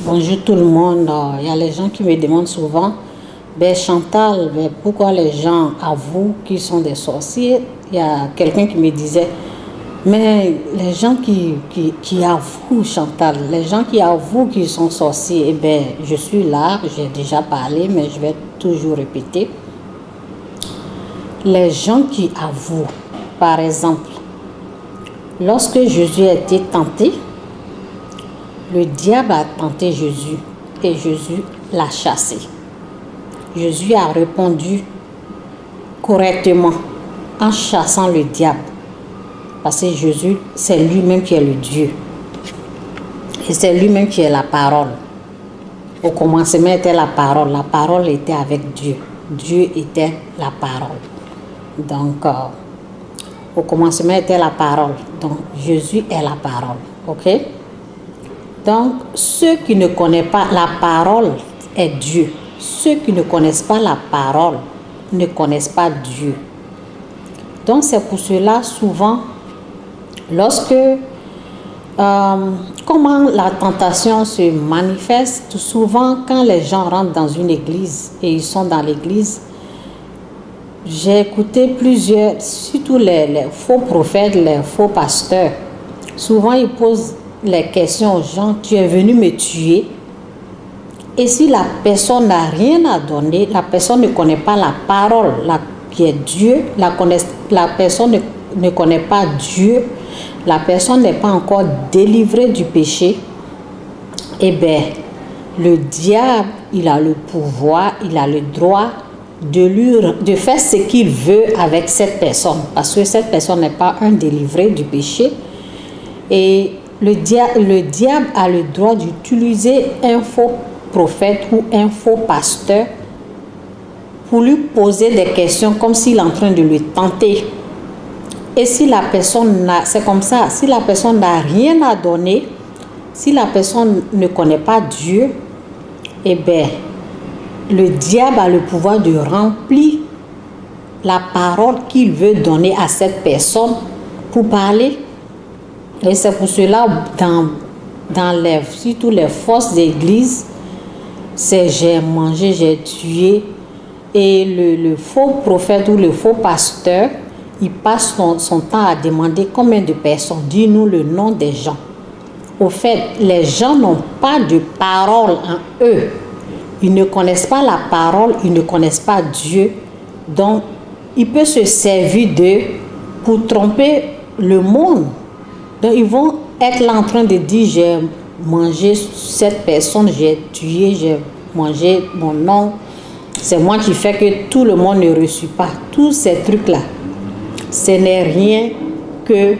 Bonjour tout le monde. Il y a les gens qui me demandent souvent, ben Chantal, ben pourquoi les gens avouent qu'ils sont des sorciers? Il y a quelqu'un qui me disait, mais les gens qui avouent, Chantal, les gens qui avouent qu'ils sont sorciers, eh ben, je suis là, j'ai déjà parlé, mais je vais toujours répéter. Les gens qui avouent, par exemple, lorsque Jésus a été tenté, le diable a tenté Jésus et Jésus l'a chassé. Jésus a répondu correctement en chassant le diable. Parce que Jésus, c'est lui-même qui est le Dieu. Et c'est lui-même qui est la parole. Au commencement était la parole était avec Dieu. Dieu était la parole. Donc, au commencement était la parole. Donc, Jésus est la parole. Ok? Donc, ceux qui ne connaissent pas la parole est Dieu. Ceux qui ne connaissent pas la parole ne connaissent pas Dieu. Donc, c'est pour cela, souvent, comment la tentation se manifeste, souvent quand les gens rentrent dans une église et ils sont dans l'église, j'ai écouté plusieurs, surtout les faux prophètes, les faux pasteurs, souvent ils posent les questions aux gens, tu es venu me tuer? Et si la personne n'a rien à donner, la personne ne connaît pas la parole qui est Dieu, la personne ne connaît pas Dieu, la personne n'est pas encore délivrée du péché, eh bien, le diable, il a le pouvoir, il a le droit de faire ce qu'il veut avec cette personne, parce que cette personne n'est pas un délivré du péché. Et le diable a le droit d'utiliser un faux prophète ou un faux pasteur pour lui poser des questions comme s'il est en train de le tenter. Et si la personne c'est comme ça, si la personne n'a rien à donner, si la personne ne connaît pas Dieu, eh bien, le diable a le pouvoir de remplir la parole qu'il veut donner à cette personne pour parler. Et c'est pour cela, surtout les fausses églises, c'est j'ai mangé, j'ai tué. Et le faux prophète ou le faux pasteur, il passe son temps à demander combien de personnes. Dis-nous le nom des gens. Au fait, les gens n'ont pas de parole en eux. Ils ne connaissent pas la parole, ils ne connaissent pas Dieu. Donc, il peut se servir d'eux pour tromper le monde. Donc, ils vont être là en train de dire, j'ai mangé cette personne, j'ai tué, j'ai mangé mon nom. C'est moi qui fais que tout le monde ne reçoit pas. Tous ces trucs-là, ce n'est rien que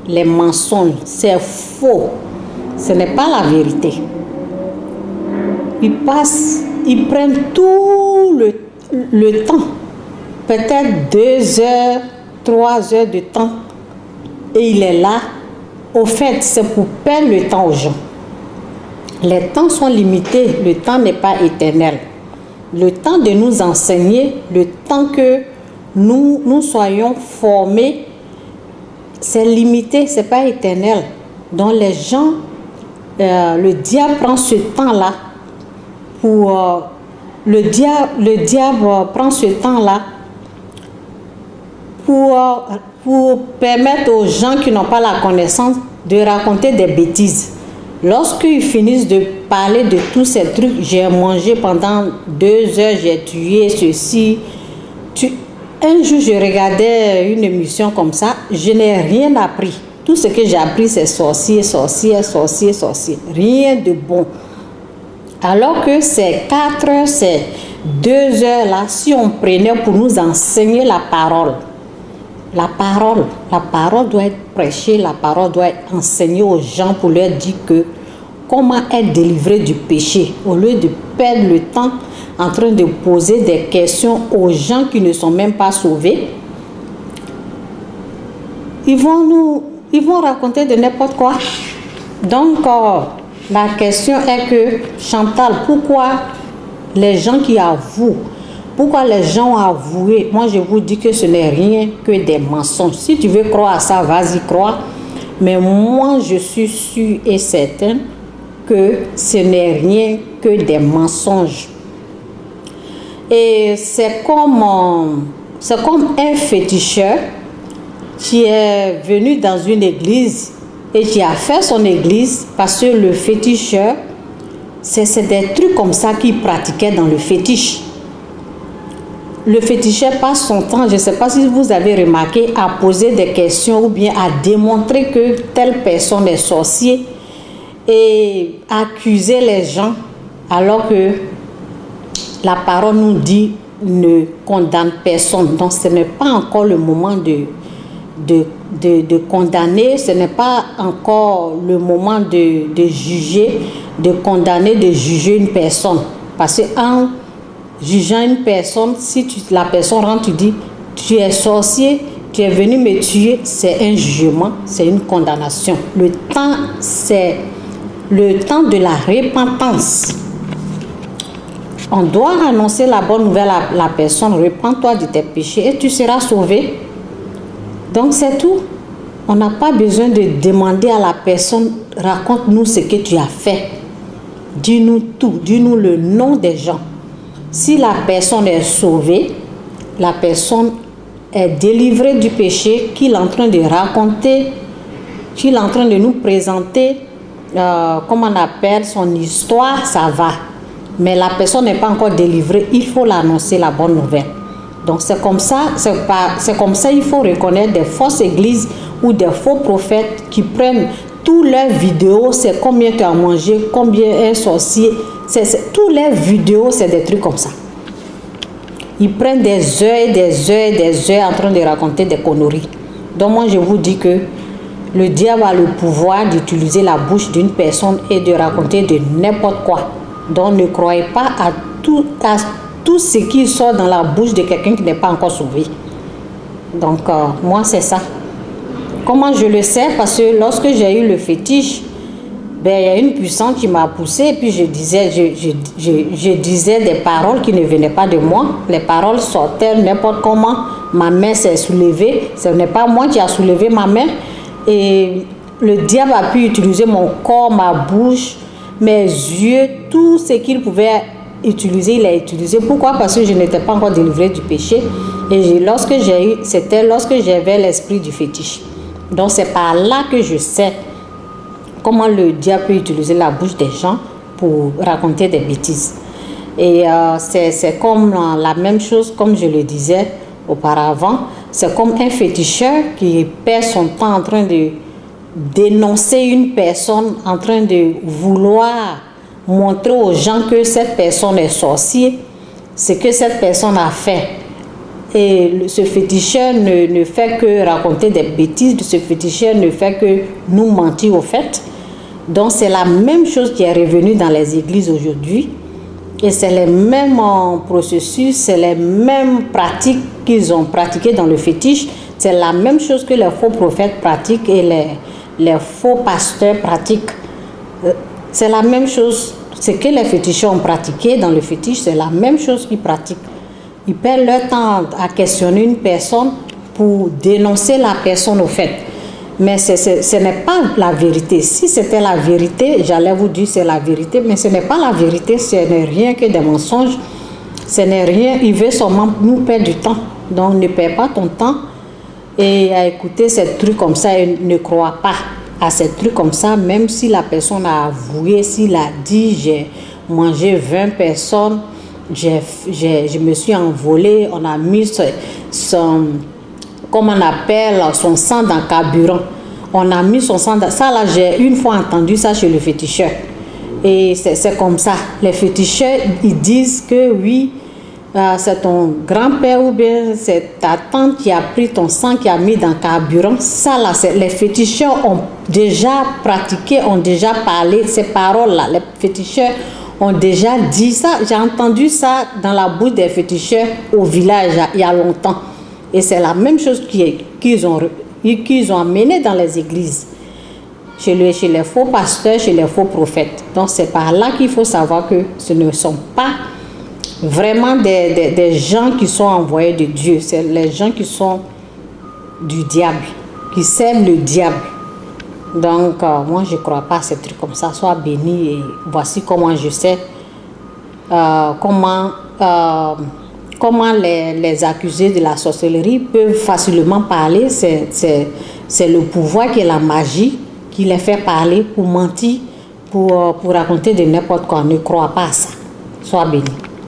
les mensonges. C'est faux. Ce n'est pas la vérité. Ils prennent tout le temps. Peut-être 2 heures, 3 heures de temps. Et il est là. Au fait, c'est pour perdre le temps aux gens. Les temps sont limités. Le temps n'est pas éternel. Le temps de nous enseigner, le temps que nous soyons formés, c'est limité, ce n'est pas éternel. Donc les gens, le diable prend ce temps-là le diable prend ce temps-là pour permettre aux gens qui n'ont pas la connaissance de raconter des bêtises. Lorsqu'ils finissent de parler de tous ces trucs, j'ai mangé pendant 2 heures, j'ai tué ceci. Un jour, je regardais une émission comme ça, je n'ai rien appris. Tout ce que j'ai appris, c'est sorcier, sorcier, sorcier, sorcier. Rien de bon. Alors que ces 4 heures, ces 2 heures là, si on prenait pour nous enseigner la parole doit être prêchée, la parole doit être enseignée aux gens pour leur dire que comment être délivré du péché, au lieu de perdre le temps en train de poser des questions aux gens qui ne sont même pas sauvés. Ils vont raconter de n'importe quoi. Donc, la question est que, Chantal, pourquoi les gens qui avouent, pourquoi les gens ont avoué? Moi, je vous dis que ce n'est rien que des mensonges. Si tu veux croire à ça, vas-y, crois. Mais moi, je suis sûre et certaine que ce n'est rien que des mensonges. Et c'est comme un féticheur qui est venu dans une église et qui a fait son église, parce que le féticheur, c'est des trucs comme ça qu'il pratiquait dans le fétiche. Le féticheur passe son temps, je ne sais pas si vous avez remarqué, à poser des questions ou bien à démontrer que telle personne est sorcier et accuser les gens, alors que la parole nous dit ne condamne personne. Donc ce n'est pas encore le moment de condamner, ce n'est pas encore le moment de juger, de condamner, de juger une personne. Parce qu'en jugeant une personne, si la personne rentre, tu dis tu es sorcier, tu es venu me tuer, c'est un jugement, c'est une condamnation. Le temps, c'est le temps de la repentance. On doit annoncer la bonne nouvelle à la personne, repens-toi de tes péchés et tu seras sauvé. Donc c'est tout. On n'a pas besoin de demander à la personne, raconte-nous ce que tu as fait. Dis-nous tout, dis-nous le nom des gens. Si la personne est sauvée, la personne est délivrée du péché qu'il est en train de raconter, qu'il est en train de nous présenter, comme on appelle son histoire, ça va. Mais la personne n'est pas encore délivrée, il faut l'annoncer, la bonne nouvelle. Donc c'est comme ça, il faut reconnaître des fausses églises ou des faux prophètes qui prennent tous leurs vidéos, c'est combien tu as mangé, combien un sorcier, tous les vidéos, c'est des trucs comme ça. Ils prennent des heures et des heures et des heures en train de raconter des conneries. Donc moi je vous dis que le diable a le pouvoir d'utiliser la bouche d'une personne et de raconter de n'importe quoi. Donc ne croyez pas à tout ce qui sort dans la bouche de quelqu'un qui n'est pas encore sauvé. Donc moi c'est ça. Comment je le sais? Parce que lorsque j'ai eu le fétiche, il y a une puissance qui m'a poussé et puis je disais des paroles qui ne venaient pas de moi. Les paroles sortaient n'importe comment. Ma main s'est soulevée. Ce n'est pas moi qui a soulevé ma main. Et le diable a pu utiliser mon corps, ma bouche, mes yeux, tout ce qu'il pouvait utiliser, il a utilisé. Pourquoi? Parce que je n'étais pas encore délivrée du péché. Et c'était lorsque j'avais l'esprit du fétiche. Donc c'est par là que je sais comment le diable peut utiliser la bouche des gens pour raconter des bêtises. Et c'est comme la même chose, comme je le disais auparavant, c'est comme un féticheur qui perd son temps en train de dénoncer une personne, en train de vouloir montrer aux gens que cette personne est sorcier, ce que cette personne a fait. Et ce féticheur ne fait que raconter des bêtises, ce féticheur ne fait que nous mentir au fait. Donc c'est la même chose qui est revenue dans les églises aujourd'hui. Et c'est les mêmes processus, c'est les mêmes pratiques qu'ils ont pratiquées dans le fétiche. C'est la même chose que les faux prophètes pratiquent et les faux pasteurs pratiquent. C'est la même chose. Ce que les féticheurs ont pratiqué dans le fétiche, c'est la même chose qu'ils pratiquent. Ils perdent leur temps à questionner une personne pour dénoncer la personne au fait. Mais ce n'est pas la vérité. Si c'était la vérité, j'allais vous dire c'est la vérité, mais ce n'est pas la vérité, ce n'est rien que des mensonges. Ce n'est rien, il veut seulement nous perdre du temps. Donc ne perds pas ton temps et à écouter ces trucs comme ça et ne crois pas à ces trucs comme ça, même si la personne a avoué, s'il a dit j'ai mangé 20 personnes, je me suis envolé, on a mis comme on appelle, son sang dans le carburant. On a mis son sang dans ça. Là, j'ai une fois entendu ça chez le féticheur. Et c'est comme ça. Les féticheurs, ils disent que oui, c'est ton grand-père ou bien c'est ta tante qui a pris ton sang, qui a mis dans le carburant. Ça, là, les féticheurs ont déjà pratiqué, ont déjà parlé ces paroles-là. Les féticheurs ont déjà dit ça. J'ai entendu ça dans la bouche des féticheurs au village il y a longtemps. Et c'est la même chose qu'ils ont amené dans les églises, chez les faux pasteurs, chez les faux prophètes. Donc c'est par là qu'il faut savoir que ce ne sont pas vraiment des gens qui sont envoyés de Dieu. C'est les gens qui sont du diable, qui servent le diable. Donc, moi, je ne crois pas à ces trucs comme ça. Sois béni et voici comment je sais comment les accusés de la sorcellerie peuvent facilement parler. C'est le pouvoir qui est la magie qui les fait parler pour mentir, pour raconter de n'importe quoi. Ne crois pas à ça. Sois béni.